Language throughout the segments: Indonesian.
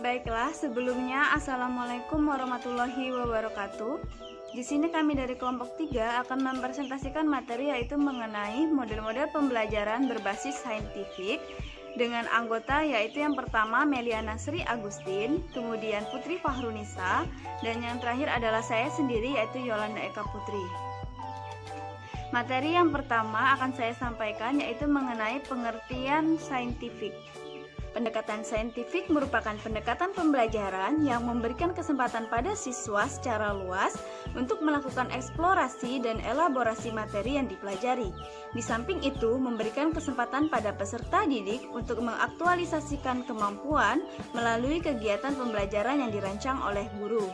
Baiklah, sebelumnya Assalamualaikum warahmatullahi wabarakatuh. Di sini kami dari kelompok 3 akan mempresentasikan materi yaitu mengenai model-model pembelajaran berbasis saintifik dengan anggota yaitu yang pertama Meliana Sri Agustin, kemudian Putri Fahrunisa, dan yang terakhir adalah saya sendiri yaitu Yolanda Eka Putri. Materi yang pertama akan saya sampaikan yaitu mengenai pengertian saintifik. Pendekatan saintifik merupakan pendekatan pembelajaran yang memberikan kesempatan pada siswa secara luas untuk melakukan eksplorasi dan elaborasi materi yang dipelajari. Di samping itu, memberikan kesempatan pada peserta didik untuk mengaktualisasikan kemampuan melalui kegiatan pembelajaran yang dirancang oleh guru.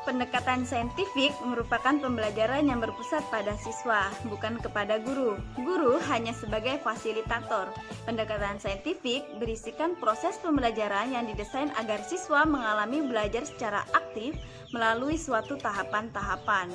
Pendekatan saintifik merupakan pembelajaran yang berpusat pada siswa, bukan kepada guru. Guru hanya sebagai fasilitator. Pendekatan saintifik berisikan proses pembelajaran yang didesain agar siswa mengalami belajar secara aktif melalui suatu tahapan-tahapan.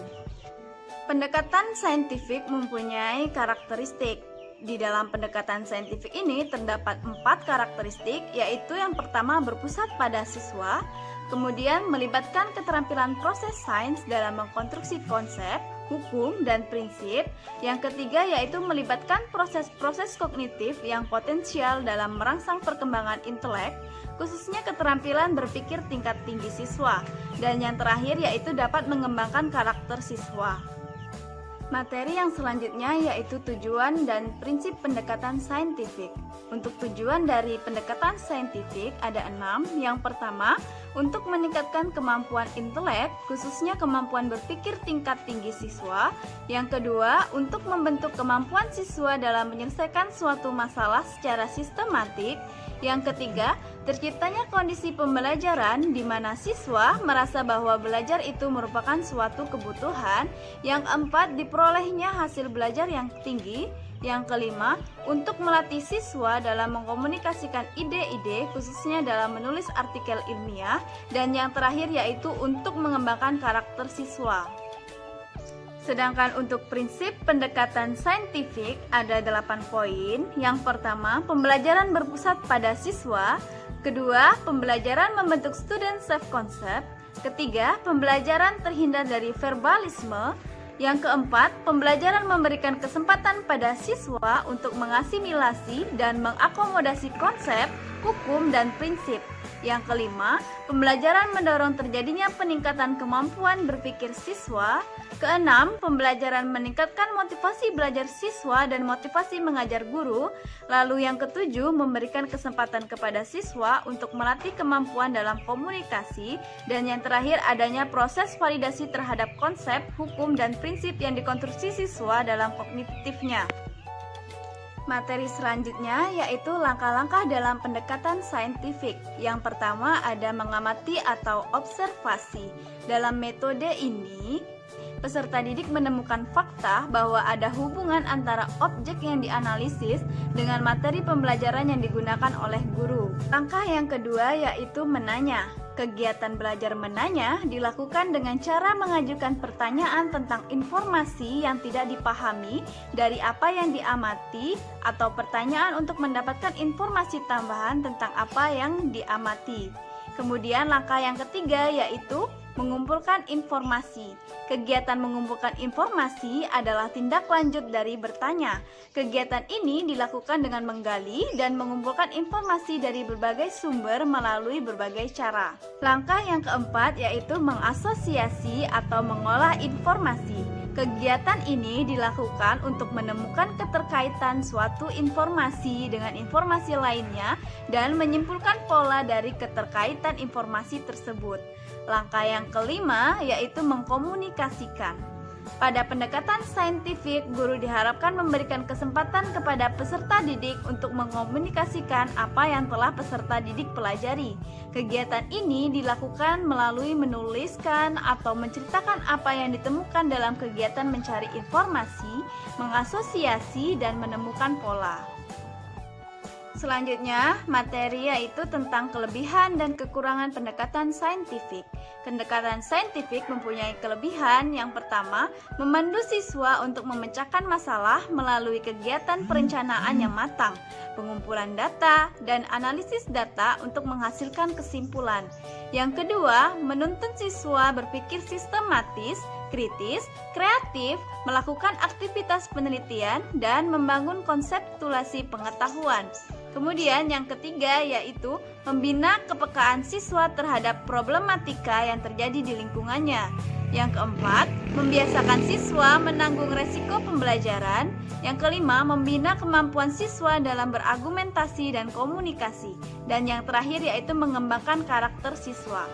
Pendekatan saintifik mempunyai karakteristik. Di dalam pendekatan saintifik ini terdapat 4 karakteristik, yaitu yang pertama berpusat pada siswa, kemudian melibatkan keterampilan proses sains dalam mengkonstruksi konsep, hukum, dan prinsip. Yang ketiga yaitu melibatkan proses-proses kognitif yang potensial dalam merangsang perkembangan intelek, khususnya keterampilan berpikir tingkat tinggi siswa. Dan yang terakhir yaitu dapat mengembangkan karakter siswa. Materi yang selanjutnya yaitu tujuan dan prinsip pendekatan saintifik. Untuk tujuan dari pendekatan saintifik ada 6. Yang pertama, untuk meningkatkan kemampuan intelek, khususnya kemampuan berpikir tingkat tinggi siswa. Yang kedua, untuk membentuk kemampuan siswa dalam menyelesaikan suatu masalah secara sistematik. Yang ketiga, terciptanya kondisi pembelajaran di mana siswa merasa bahwa belajar itu merupakan suatu kebutuhan. Yang keempat, diperolehnya hasil belajar yang tinggi. Yang kelima, untuk melatih siswa dalam mengkomunikasikan ide-ide, khususnya dalam menulis artikel ilmiah. Dan yang terakhir yaitu untuk mengembangkan karakter siswa. Sedangkan untuk prinsip pendekatan saintifik ada 8 poin. Yang pertama, pembelajaran berpusat pada siswa. Kedua, pembelajaran membentuk student self-concept. Ketiga, pembelajaran terhindar dari verbalisme. Yang keempat, pembelajaran memberikan kesempatan pada siswa untuk mengasimilasi dan mengakomodasi konsep, hukum, dan prinsip. Yang kelima, pembelajaran mendorong terjadinya peningkatan kemampuan berpikir siswa. Keenam, pembelajaran meningkatkan motivasi belajar siswa dan motivasi mengajar guru. Lalu yang ketujuh, memberikan kesempatan kepada siswa untuk melatih kemampuan dalam komunikasi. Dan yang terakhir, adanya proses validasi terhadap konsep, hukum, dan prinsip yang dikonstruksi siswa dalam kognitifnya. Materi selanjutnya yaitu langkah-langkah dalam pendekatan saintifik. Yang pertama ada mengamati atau observasi. Dalam metode ini, peserta didik menemukan fakta bahwa ada hubungan antara objek yang dianalisis dengan materi pembelajaran yang digunakan oleh guru. Langkah yang kedua yaitu menanya. Kegiatan belajar menanya dilakukan dengan cara mengajukan pertanyaan tentang informasi yang tidak dipahami dari apa yang diamati atau pertanyaan untuk mendapatkan informasi tambahan tentang apa yang diamati. Kemudian langkah yang ketiga yaitu mengumpulkan informasi. Kegiatan mengumpulkan informasi adalah tindak lanjut dari bertanya. Kegiatan ini dilakukan dengan menggali dan mengumpulkan informasi dari berbagai sumber melalui berbagai cara. Langkah yang keempat yaitu mengasosiasi atau mengolah informasi. Kegiatan ini dilakukan untuk menemukan keterkaitan suatu informasi dengan informasi lainnya dan menyimpulkan pola dari keterkaitan informasi tersebut. Langkah yang kelima yaitu mengkomunikasikan. Pada pendekatan saintifik, guru diharapkan memberikan kesempatan kepada peserta didik untuk mengkomunikasikan apa yang telah peserta didik pelajari. Kegiatan ini dilakukan melalui menuliskan atau menceritakan apa yang ditemukan dalam kegiatan mencari informasi, mengasosiasi, dan menemukan pola. Selanjutnya, materi yaitu tentang kelebihan dan kekurangan pendekatan saintifik. Pendekatan saintifik mempunyai kelebihan yang pertama, memandu siswa untuk memecahkan masalah melalui kegiatan perencanaan yang matang, pengumpulan data, dan analisis data untuk menghasilkan kesimpulan. Yang kedua, menuntun siswa berpikir sistematis, kritis, kreatif, melakukan aktivitas penelitian, dan membangun konseptualisasi pengetahuan. Kemudian yang ketiga yaitu membina kepekaan siswa terhadap problematika yang terjadi di lingkungannya. Yang keempat, membiasakan siswa menanggung resiko pembelajaran. Yang kelima, membina kemampuan siswa dalam berargumentasi dan komunikasi. Dan yang terakhir yaitu mengembangkan karakter siswa.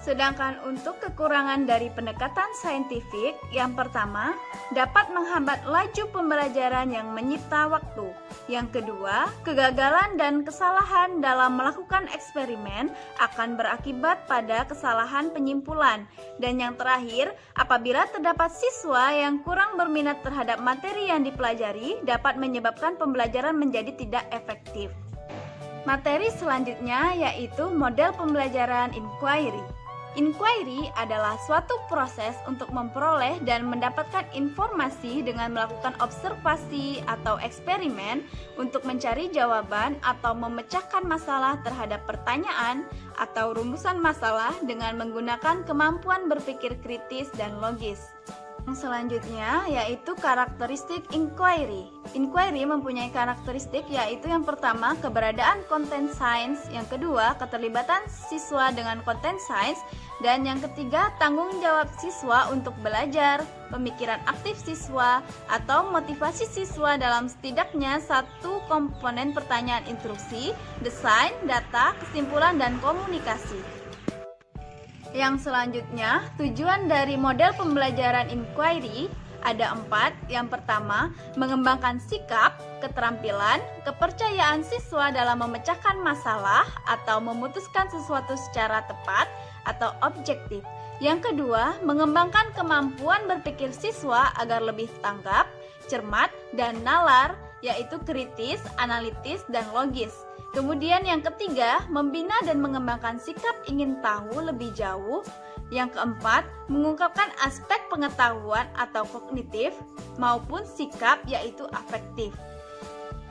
Sedangkan untuk kekurangan dari pendekatan saintifik, yang pertama, dapat menghambat laju pembelajaran yang menyita waktu. Yang kedua, kegagalan dan kesalahan dalam melakukan eksperimen akan berakibat pada kesalahan penyimpulan. Dan yang terakhir, apabila terdapat siswa yang kurang berminat terhadap materi yang dipelajari, dapat menyebabkan pembelajaran menjadi tidak efektif. Materi selanjutnya yaitu model pembelajaran inquiry. Inquiry adalah suatu proses untuk memperoleh dan mendapatkan informasi dengan melakukan observasi atau eksperimen untuk mencari jawaban atau memecahkan masalah terhadap pertanyaan atau rumusan masalah dengan menggunakan kemampuan berpikir kritis dan logis. Yang selanjutnya yaitu karakteristik inquiry. Inquiry mempunyai karakteristik yaitu yang pertama keberadaan content science, yang kedua keterlibatan siswa dengan content science, dan yang ketiga tanggung jawab siswa untuk belajar, pemikiran aktif siswa, atau motivasi siswa dalam setidaknya satu komponen pertanyaan instruksi, desain, data, kesimpulan, dan komunikasi. Yang selanjutnya, tujuan dari model pembelajaran inquiry ada 4. Yang pertama, mengembangkan sikap, keterampilan, kepercayaan siswa dalam memecahkan masalah atau memutuskan sesuatu secara tepat atau objektif. Yang kedua, mengembangkan kemampuan berpikir siswa agar lebih tanggap, cermat, dan nalar, yaitu kritis, analitis, dan logis. Kemudian yang ketiga, membina dan mengembangkan sikap ingin tahu lebih jauh. Yang keempat, mengungkapkan aspek pengetahuan atau kognitif maupun sikap yaitu afektif.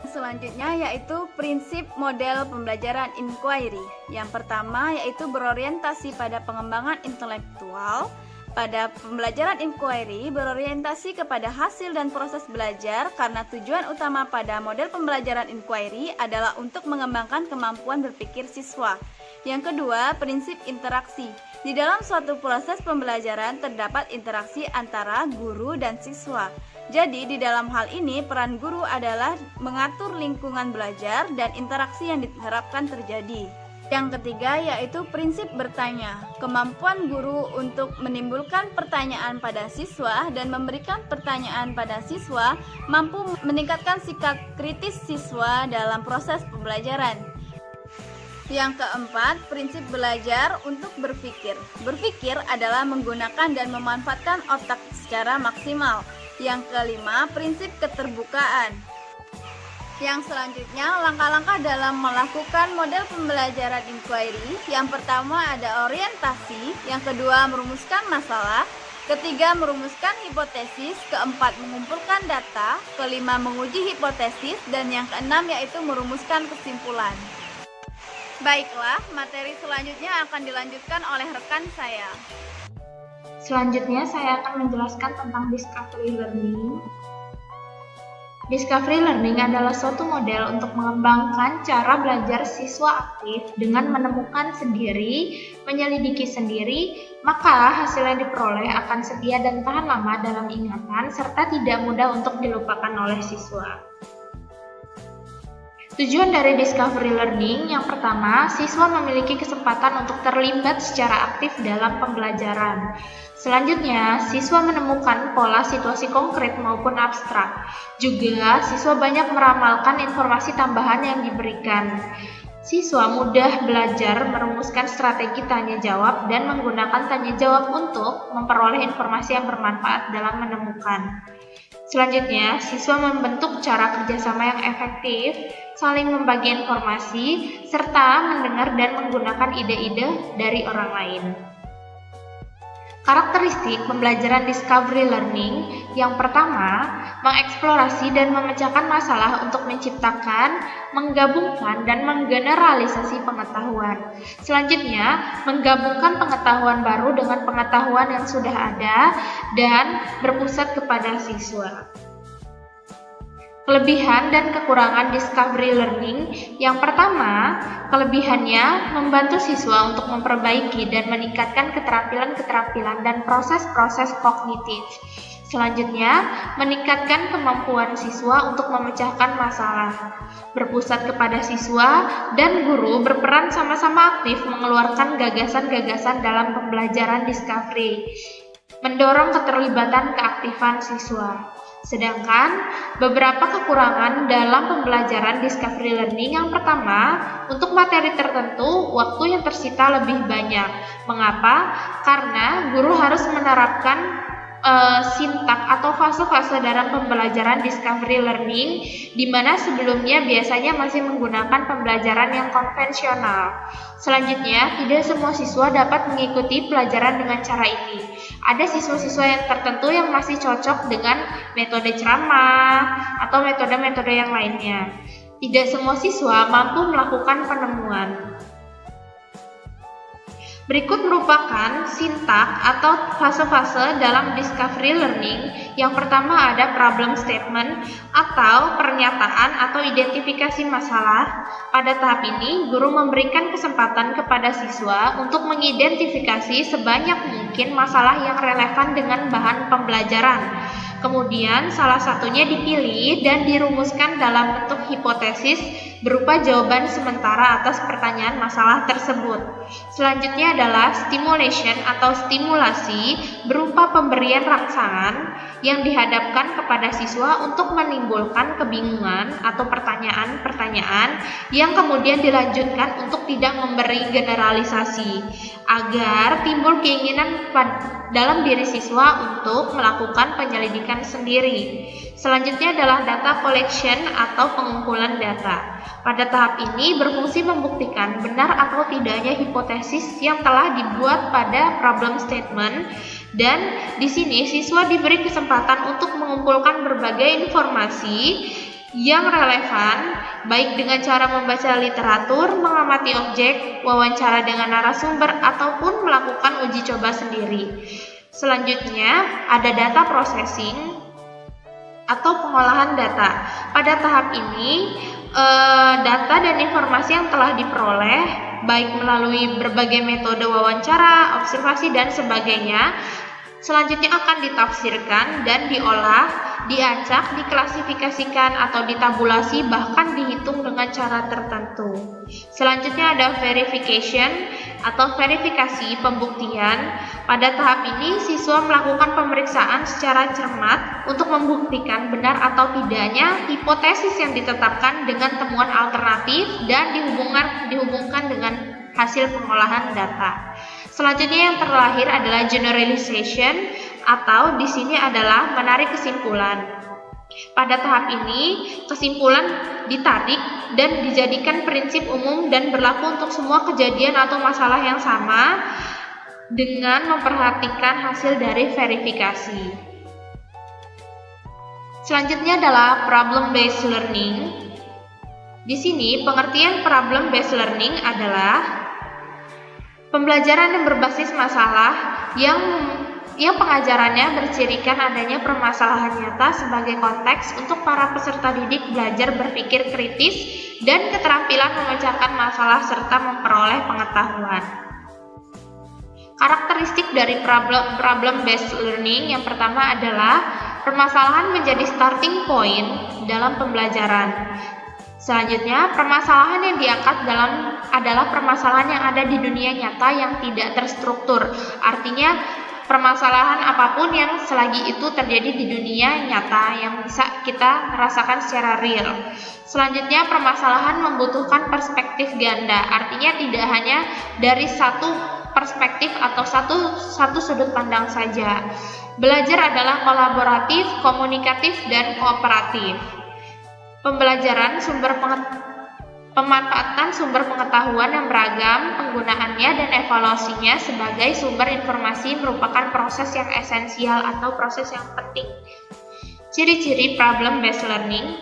Selanjutnya yaitu prinsip model pembelajaran inquiry. Yang pertama yaitu berorientasi pada pengembangan intelektual. Pada pembelajaran inquiry berorientasi kepada hasil dan proses belajar karena tujuan utama pada model pembelajaran inquiry adalah untuk mengembangkan kemampuan berpikir siswa. Yang kedua, prinsip interaksi. Di dalam suatu proses pembelajaran terdapat interaksi antara guru dan siswa. Jadi di dalam hal ini peran guru adalah mengatur lingkungan belajar dan interaksi yang diharapkan terjadi. Yang ketiga yaitu prinsip bertanya. Kemampuan guru untuk menimbulkan pertanyaan pada siswa dan memberikan pertanyaan pada siswa mampu meningkatkan sikap kritis siswa dalam proses pembelajaran. Yang keempat, prinsip belajar untuk berpikir. Berpikir adalah menggunakan dan memanfaatkan otak secara maksimal. Yang kelima, prinsip keterbukaan. Yang selanjutnya, langkah-langkah dalam melakukan model pembelajaran inquiry. Yang pertama ada orientasi, yang kedua merumuskan masalah, ketiga merumuskan hipotesis, keempat mengumpulkan data, kelima menguji hipotesis, dan yang keenam yaitu merumuskan kesimpulan. Baiklah, materi selanjutnya akan dilanjutkan oleh rekan saya. Selanjutnya saya akan menjelaskan tentang discovery learning. Discovery learning adalah suatu model untuk mengembangkan cara belajar siswa aktif dengan menemukan sendiri, menyelidiki sendiri, maka hasil yang diperoleh akan setia dan tahan lama dalam ingatan serta tidak mudah untuk dilupakan oleh siswa. Tujuan dari discovery learning yang pertama, siswa memiliki kesempatan untuk terlibat secara aktif dalam pembelajaran. Selanjutnya, siswa menemukan pola situasi konkret maupun abstrak. Juga, siswa banyak meramalkan informasi tambahan yang diberikan. Siswa mudah belajar merumuskan strategi tanya jawab dan menggunakan tanya jawab untuk memperoleh informasi yang bermanfaat dalam menemukan. Selanjutnya, siswa membentuk cara kerjasama yang efektif, saling membagi informasi, serta mendengar dan menggunakan ide-ide dari orang lain. Karakteristik pembelajaran discovery learning yang pertama, mengeksplorasi dan memecahkan masalah untuk menciptakan, menggabungkan, dan menggeneralisasi pengetahuan. Selanjutnya, menggabungkan pengetahuan baru dengan pengetahuan yang sudah ada dan berpusat kepada siswa. Kelebihan dan kekurangan discovery learning. Yang pertama, kelebihannya membantu siswa untuk memperbaiki dan meningkatkan keterampilan-keterampilan dan proses-proses kognitif. Selanjutnya, meningkatkan kemampuan siswa untuk memecahkan masalah. Berpusat kepada siswa dan guru berperan sama-sama aktif mengeluarkan gagasan-gagasan dalam pembelajaran discovery, mendorong keterlibatan keaktifan siswa. Sedangkan beberapa kekurangan dalam pembelajaran discovery learning yang pertama, untuk materi tertentu waktu yang tersita lebih banyak. Mengapa? Karena guru harus menerapkan sintak atau fase-fase dalam pembelajaran discovery learning, di mana sebelumnya biasanya masih menggunakan pembelajaran yang konvensional. Selanjutnya, tidak semua siswa dapat mengikuti pelajaran dengan cara ini. Ada siswa-siswa yang tertentu yang masih cocok dengan metode ceramah atau metode-metode yang lainnya. Tidak semua siswa mampu melakukan penemuan. Berikut merupakan sintak atau fase-fase dalam discovery learning. Yang pertama ada problem statement atau pernyataan atau identifikasi masalah. Pada tahap ini, guru memberikan kesempatan kepada siswa untuk mengidentifikasi sebanyak mungkin masalah yang relevan dengan bahan pembelajaran. Kemudian, salah satunya dipilih dan dirumuskan dalam bentuk hipotesis berupa jawaban sementara atas pertanyaan masalah tersebut. Selanjutnya adalah stimulation atau stimulasi berupa pemberian rangsangan yang dihadapkan kepada siswa untuk menimbulkan kebingungan atau pertanyaan-pertanyaan yang kemudian dilanjutkan untuk tidak memberi generalisasi agar timbul keinginan dalam diri siswa untuk melakukan penyelidikan sendiri. Selanjutnya adalah data collection atau pengumpulan data. Pada tahap ini berfungsi membuktikan benar atau tidaknya hipotesis yang telah dibuat pada problem statement, dan di sini siswa diberi kesempatan untuk mengumpulkan berbagai informasi yang relevan, baik dengan cara membaca literatur, mengamati objek, wawancara dengan narasumber, ataupun melakukan uji coba sendiri. Selanjutnya ada data processing atau pengolahan data. Pada tahap ini, data dan informasi yang telah diperoleh, baik melalui berbagai metode wawancara, observasi, dan sebagainya, selanjutnya akan ditafsirkan dan diolah, diacak, diklasifikasikan atau ditabulasi, bahkan dihitung dengan cara tertentu. Selanjutnya ada verification atau verifikasi pembuktian. Pada tahap ini, siswa melakukan pemeriksaan secara cermat untuk membuktikan benar atau tidaknya hipotesis yang ditetapkan dengan temuan alternatif dan dihubungkan dengan hasil pengolahan data. Selanjutnya yang terlahir adalah generalization atau di sini adalah menarik kesimpulan. Pada tahap ini, kesimpulan ditarik dan dijadikan prinsip umum dan berlaku untuk semua kejadian atau masalah yang sama dengan memperhatikan hasil dari verifikasi. Selanjutnya adalah problem-based learning. Di sini, pengertian problem-based learning adalah pembelajaran yang berbasis masalah yang pengajarannya bercirikan adanya permasalahan nyata sebagai konteks untuk para peserta didik belajar berpikir kritis dan keterampilan memecahkan masalah serta memperoleh pengetahuan. Karakteristik dari problem-based learning yang pertama adalah permasalahan menjadi starting point dalam pembelajaran. Selanjutnya, permasalahan yang diangkat adalah permasalahan yang ada di dunia nyata yang tidak terstruktur. Artinya, permasalahan apapun yang selagi itu terjadi di dunia nyata yang bisa kita rasakan secara real. Selanjutnya, permasalahan membutuhkan perspektif ganda, artinya tidak hanya dari satu perspektif atau satu sudut pandang saja. Belajar adalah kolaboratif, komunikatif, dan kooperatif. Pemanfaatan sumber pengetahuan yang beragam, penggunaannya dan evaluasinya sebagai sumber informasi merupakan proses yang esensial atau proses yang penting. Ciri-ciri problem-based learning.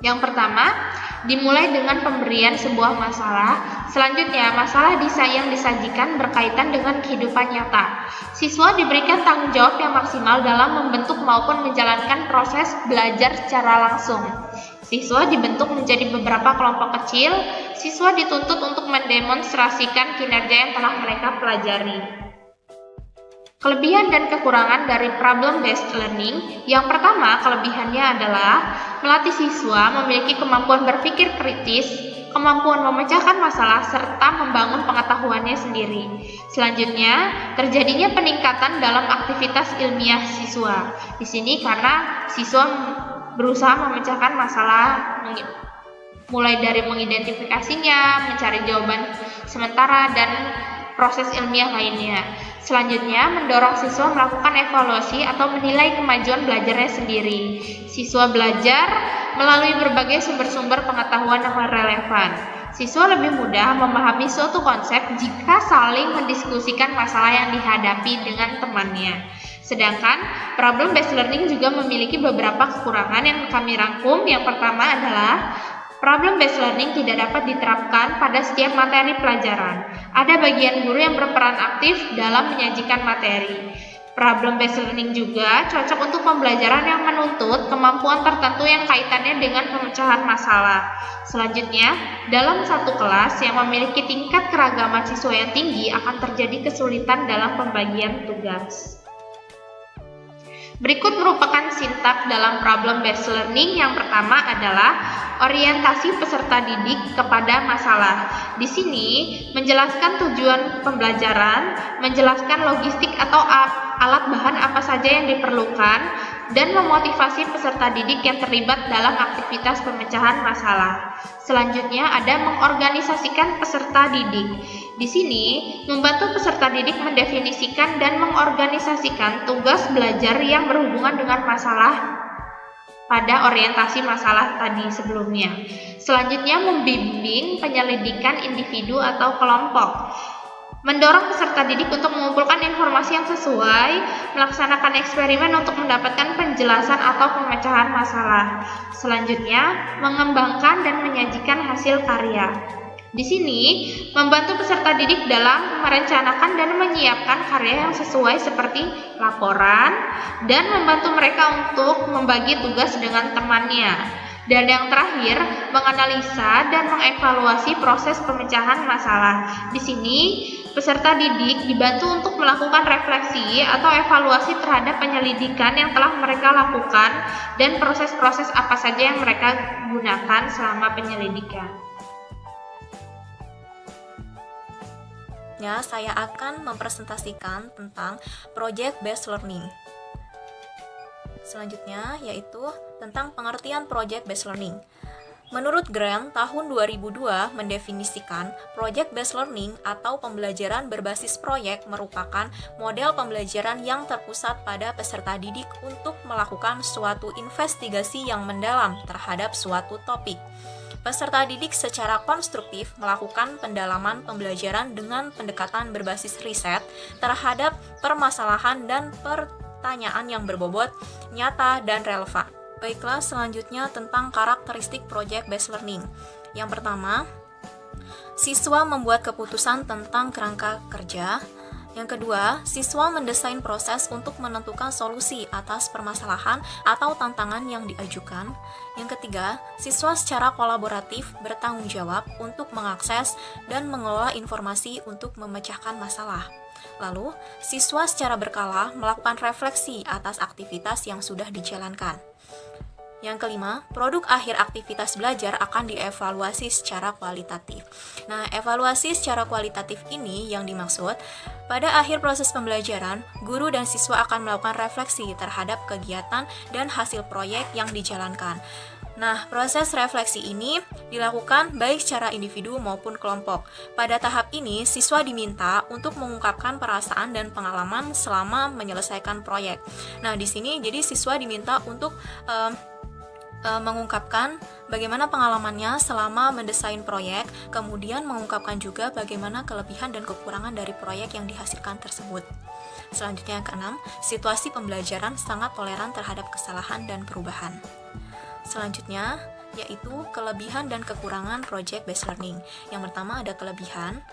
Yang pertama, dimulai dengan pemberian sebuah masalah. Selanjutnya, masalah yang disajikan berkaitan dengan kehidupan nyata. Siswa diberikan tanggung jawab yang maksimal dalam membentuk maupun menjalankan proses belajar secara langsung. Siswa dibentuk menjadi beberapa kelompok kecil. Siswa dituntut untuk mendemonstrasikan kinerja yang telah mereka pelajari. Kelebihan dan kekurangan dari problem-based learning. Yang pertama, kelebihannya adalah melatih siswa memiliki kemampuan berpikir kritis, kemampuan memecahkan masalah, serta membangun pengetahuannya sendiri. Selanjutnya, terjadinya peningkatan dalam aktivitas ilmiah siswa. Di sini karena siswa berusaha memecahkan masalah, mulai dari mengidentifikasinya, mencari jawaban sementara, dan proses ilmiah lainnya. Selanjutnya, mendorong siswa melakukan evaluasi atau menilai kemajuan belajarnya sendiri. Siswa belajar melalui berbagai sumber-sumber pengetahuan yang relevan. Siswa lebih mudah memahami suatu konsep jika saling mendiskusikan masalah yang dihadapi dengan temannya. Sedangkan problem-based learning juga memiliki beberapa kekurangan yang kami rangkum. Yang pertama adalah problem-based learning tidak dapat diterapkan pada setiap materi pelajaran. Ada bagian guru yang berperan aktif dalam menyajikan materi. Problem-based learning juga cocok untuk pembelajaran yang menuntut kemampuan tertentu yang kaitannya dengan pemecahan masalah. Selanjutnya, dalam satu kelas yang memiliki tingkat keragaman siswa yang tinggi akan terjadi kesulitan dalam pembagian tugas. Berikut merupakan sintak dalam problem-based learning. Yang pertama adalah orientasi peserta didik kepada masalah. Di sini menjelaskan tujuan pembelajaran, menjelaskan logistik atau alat bahan apa saja yang diperlukan, dan memotivasi peserta didik yang terlibat dalam aktivitas pemecahan masalah. Selanjutnya ada mengorganisasikan peserta didik. Di sini, membantu peserta didik mendefinisikan dan mengorganisasikan tugas belajar yang berhubungan dengan masalah pada orientasi masalah tadi sebelumnya. Selanjutnya, membimbing penyelidikan individu atau kelompok. Mendorong peserta didik untuk mengumpulkan informasi yang sesuai, melaksanakan eksperimen untuk mendapatkan penjelasan atau pemecahan masalah. Selanjutnya, mengembangkan dan menyajikan hasil karya. Di sini, membantu peserta didik dalam merencanakan dan menyiapkan karya yang sesuai seperti laporan, dan membantu mereka untuk membagi tugas dengan temannya. Dan yang terakhir, menganalisa dan mengevaluasi proses pemecahan masalah. Di sini, peserta didik dibantu untuk melakukan refleksi atau evaluasi terhadap penyelidikan yang telah mereka lakukan dan proses-proses apa saja yang mereka gunakan selama penyelidikan. Saya akan mempresentasikan tentang project-based learning. Selanjutnya yaitu tentang pengertian project-based learning. Menurut Grant, tahun 2002 mendefinisikan project-based learning atau pembelajaran berbasis proyek merupakan model pembelajaran yang terpusat pada peserta didik untuk melakukan suatu investigasi yang mendalam terhadap suatu topik. Peserta didik secara konstruktif melakukan pendalaman pembelajaran dengan pendekatan berbasis riset terhadap permasalahan dan pertanyaan yang berbobot, nyata, dan relevan. Baiklah, selanjutnya tentang karakteristik project-based learning. Yang pertama, siswa membuat keputusan tentang kerangka kerja. Yang kedua, siswa mendesain proses untuk menentukan solusi atas permasalahan atau tantangan yang diajukan. Yang ketiga, siswa secara kolaboratif bertanggung jawab untuk mengakses dan mengelola informasi untuk memecahkan masalah. Lalu, siswa secara berkala melakukan refleksi atas aktivitas yang sudah dijalankan. Yang kelima, produk akhir aktivitas belajar akan dievaluasi secara kualitatif. Nah, evaluasi secara kualitatif ini yang dimaksud, pada akhir proses pembelajaran, guru dan siswa akan melakukan refleksi terhadap kegiatan dan hasil proyek yang dijalankan. Nah, proses refleksi ini dilakukan baik secara individu maupun kelompok. Pada tahap ini, siswa diminta untuk mengungkapkan perasaan dan pengalaman selama menyelesaikan proyek. Nah, di sini jadi siswa diminta untuk mengungkapkan bagaimana pengalamannya selama mendesain proyek, kemudian mengungkapkan juga bagaimana kelebihan dan kekurangan dari proyek yang dihasilkan tersebut. Selanjutnya yang keenam, situasi pembelajaran sangat toleran terhadap kesalahan dan perubahan. Selanjutnya, yaitu kelebihan dan kekurangan project based learning. Yang pertama ada kelebihan.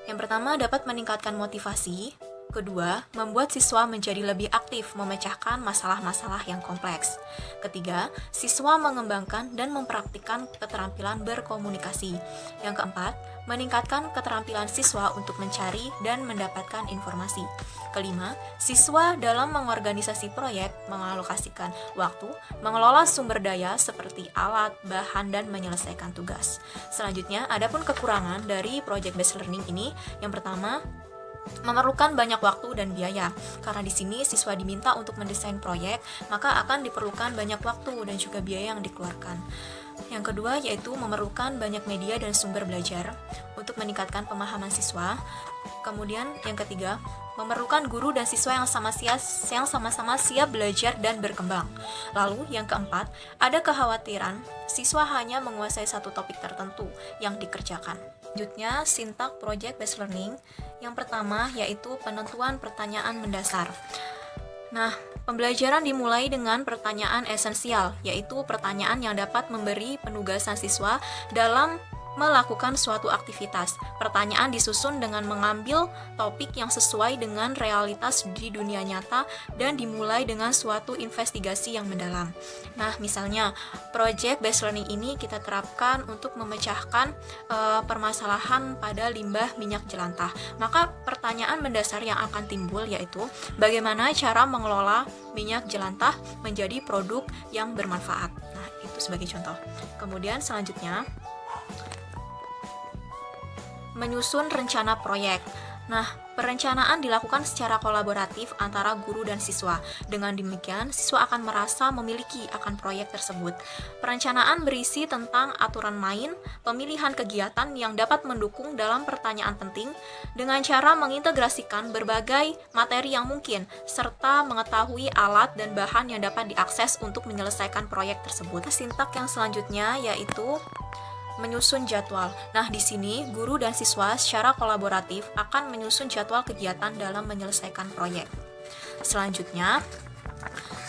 Yang pertama dapat meningkatkan motivasi. Kedua, membuat siswa menjadi lebih aktif memecahkan masalah-masalah yang kompleks. Ketiga, siswa mengembangkan dan mempraktikkan keterampilan berkomunikasi. Yang keempat, meningkatkan keterampilan siswa untuk mencari dan mendapatkan informasi. Kelima, siswa dalam mengorganisasi proyek, mengalokasikan waktu, mengelola sumber daya seperti alat, bahan, dan menyelesaikan tugas. Selanjutnya, adapun kekurangan dari project based learning ini, yang pertama, memerlukan banyak waktu dan biaya. Karena di sini siswa diminta untuk mendesain proyek, maka akan diperlukan banyak waktu dan juga biaya yang dikeluarkan. Yang kedua yaitu memerlukan banyak media dan sumber belajar untuk meningkatkan pemahaman siswa. Kemudian yang ketiga, memerlukan guru dan siswa yang sama-sama siap belajar dan berkembang. Lalu yang keempat, ada kekhawatiran siswa hanya menguasai satu topik tertentu yang dikerjakan. Selanjutnya, sintak project based learning. Yang pertama yaitu penentuan pertanyaan mendasar. Nah, pembelajaran dimulai dengan pertanyaan esensial, yaitu pertanyaan yang dapat memberi penugasan siswa dalam melakukan suatu aktivitas. Pertanyaan disusun dengan mengambil topik yang sesuai dengan realitas di dunia nyata dan dimulai dengan suatu investigasi yang mendalam. Nah, misalnya project based learning ini kita terapkan untuk memecahkan permasalahan pada limbah minyak jelantah. Maka pertanyaan mendasar yang akan timbul yaitu bagaimana cara mengelola minyak jelantah menjadi produk yang bermanfaat. Nah, itu sebagai contoh. Kemudian selanjutnya menyusun rencana proyek. Nah, perencanaan dilakukan secara kolaboratif antara guru dan siswa. Dengan demikian, siswa akan merasa memiliki akan proyek tersebut. Perencanaan berisi tentang aturan main, pemilihan kegiatan yang dapat mendukung dalam pertanyaan penting, dengan cara mengintegrasikan berbagai materi yang mungkin, serta mengetahui alat dan bahan yang dapat diakses untuk menyelesaikan proyek tersebut. Sintak yang selanjutnya yaitu menyusun jadwal. Nah, di sini guru dan siswa secara kolaboratif akan menyusun jadwal kegiatan dalam menyelesaikan proyek. Selanjutnya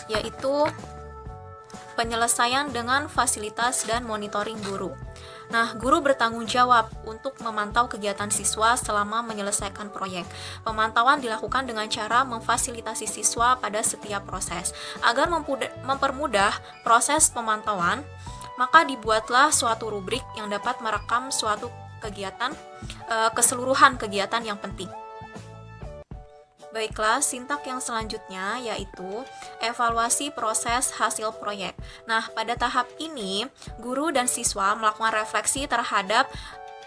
yaitu penyelesaian dengan fasilitas dan monitoring guru. Nah, guru bertanggung jawab untuk memantau kegiatan siswa selama menyelesaikan proyek. Pemantauan dilakukan dengan cara memfasilitasi siswa pada setiap proses. Agar mempermudah proses pemantauan, maka dibuatlah suatu rubrik yang dapat merekam suatu kegiatan, keseluruhan kegiatan yang penting. Baiklah, sintak yang selanjutnya yaitu evaluasi proses hasil proyek. Nah, pada tahap ini, guru dan siswa melakukan refleksi terhadap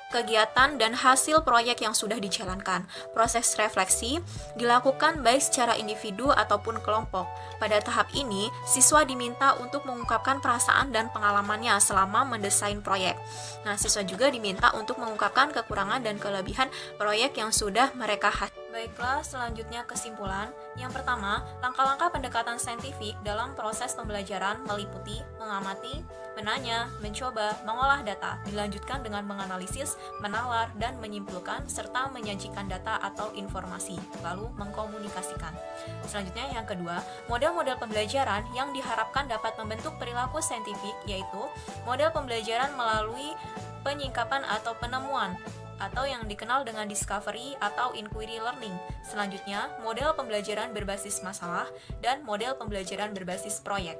kegiatan dan hasil proyek yang sudah dijalankan. Proses refleksi dilakukan baik secara individu ataupun kelompok. Pada tahap ini, siswa diminta untuk mengungkapkan perasaan dan pengalamannya selama mendesain proyek. Nah, siswa juga diminta untuk mengungkapkan kekurangan dan kelebihan proyek yang sudah mereka hasilkan. Baiklah, selanjutnya kesimpulan. Yang pertama, langkah-langkah pendekatan saintifik dalam proses pembelajaran meliputi mengamati, menanya, mencoba, mengolah data, dilanjutkan dengan menganalisis, menalar, dan menyimpulkan, serta menyajikan data atau informasi, lalu mengkomunikasikan. Selanjutnya yang kedua, model-model pembelajaran yang diharapkan dapat membentuk perilaku saintifik, yaitu model pembelajaran melalui penyingkapan atau penemuan, atau yang dikenal dengan discovery atau inquiry learning. Selanjutnya, model pembelajaran berbasis masalah dan model pembelajaran berbasis proyek.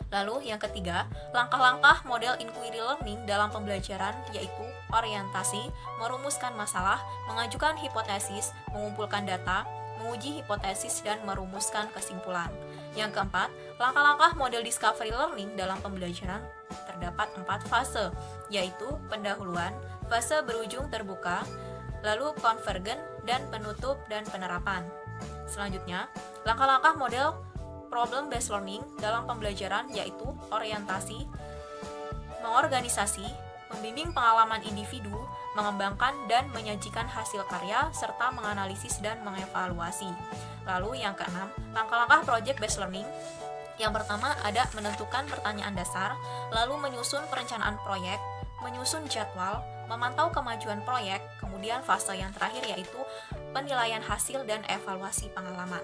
Lalu yang ketiga, langkah-langkah model inquiry learning dalam pembelajaran yaitu orientasi, merumuskan masalah, mengajukan hipotesis, mengumpulkan data, menguji hipotesis dan merumuskan kesimpulan. Yang keempat, langkah-langkah model discovery learning dalam pembelajaran terdapat 4 fase, yaitu pendahuluan, fase berujung terbuka, lalu konvergen, dan penutup dan penerapan. Selanjutnya, langkah-langkah model problem based learning dalam pembelajaran yaitu orientasi, mengorganisasi, membimbing pengalaman individu, mengembangkan dan menyajikan hasil karya, serta menganalisis dan mengevaluasi. Lalu yang keenam, langkah-langkah project based learning. Yang pertama ada menentukan pertanyaan dasar, lalu menyusun perencanaan proyek, menyusun jadwal, memantau kemajuan proyek, kemudian fase yang terakhir yaitu penilaian hasil dan evaluasi pengalaman.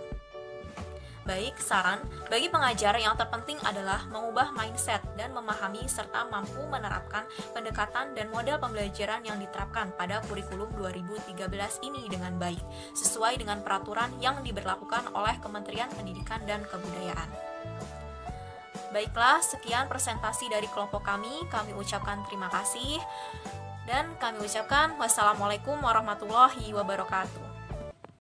Baik, saran bagi pengajar yang terpenting adalah mengubah mindset dan memahami serta mampu menerapkan pendekatan dan model pembelajaran yang diterapkan pada kurikulum 2013 ini dengan baik, sesuai dengan peraturan yang diberlakukan oleh Kementerian Pendidikan dan Kebudayaan. Baiklah, sekian presentasi dari kelompok kami ucapkan terima kasih, dan kami ucapkan wassalamualaikum warahmatullahi wabarakatuh.